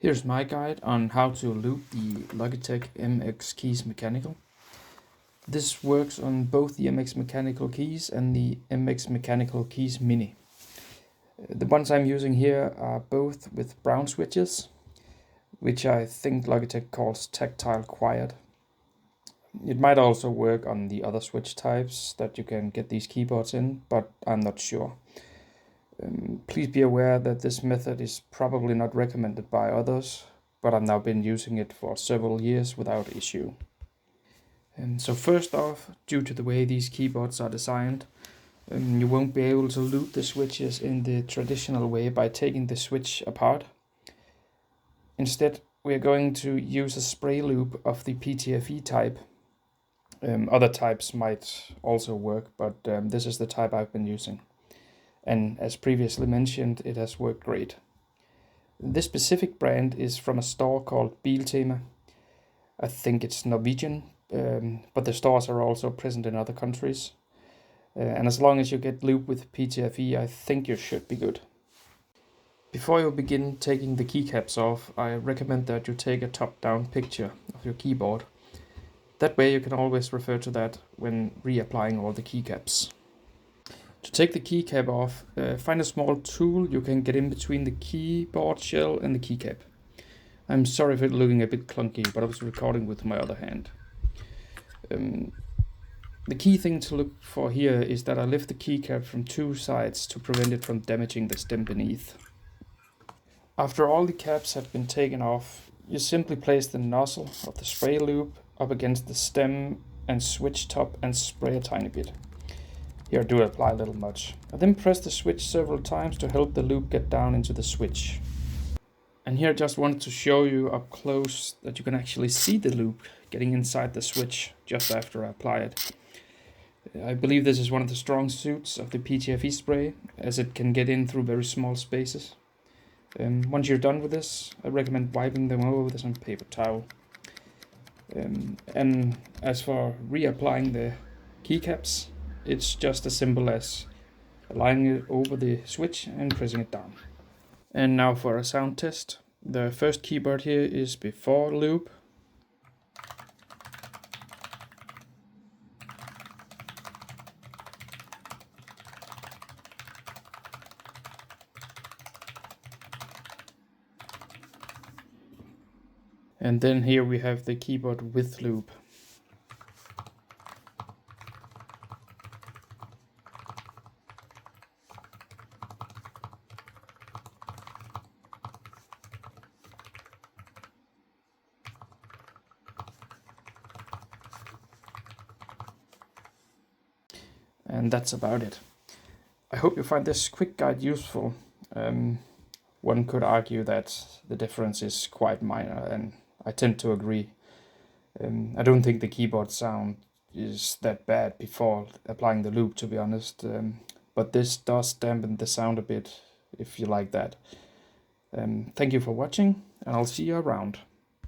Here's my guide on how to lube the Logitech MX Keys Mechanical. This works on both the MX Mechanical keys and the MX Mechanical Keys Mini. The ones I'm using here are both with brown switches, which I think Logitech calls tactile quiet. It might also work on the other switch types that you can get these keyboards in, but I'm not sure. Please be aware that this method is probably not recommended by others, but I've now been using it for several years without issue. So first off, due to the way these keyboards are designed, you won't be able to lube the switches in the traditional way by taking the switch apart. Instead, we are going to use a spray lube of the PTFE type. Other types might also work, but this is the type I've been using. And as previously mentioned, it has worked great. This specific brand is from a store called Biltema. I think it's Norwegian, but the stores are also present in other countries. And as long as you get lube with PTFE, I think you should be good. Before you begin taking the keycaps off, I recommend that you take a top-down picture of your keyboard. That way you can always refer to that when reapplying all the keycaps. To take the keycap off, find a small tool you can get in between the keyboard shell and the keycap. I'm sorry if it's looking a bit clunky, but I was recording with my other hand. The key thing to look for here is that I lift the keycap from two sides to prevent it from damaging the stem beneath. After all the caps have been taken off, you simply place the nozzle of the spray lube up against the stem and switch top and spray a tiny bit. Here I do apply a little much. I then press the switch several times to help the lube get down into the switch. And here I just wanted to show you up close that you can actually see the lube getting inside the switch just after I apply it. I believe this is one of the strong suits of the PTFE spray, as it can get in through very small spaces. Once you're done with this, I recommend wiping them over with some paper towel. And as for reapplying the keycaps, it's just as simple as aligning it over the switch and pressing it down. And now for a sound test. The first keyboard here is before lube. And then here we have the keyboard with lube. And that's about it. I hope you find this quick guide useful. One could argue that the difference is quite minor, and I tend to agree. I don't think the keyboard sound is that bad before applying the lube, to be honest. But this does dampen the sound a bit, if you like that. Thank you for watching, and I'll see you around.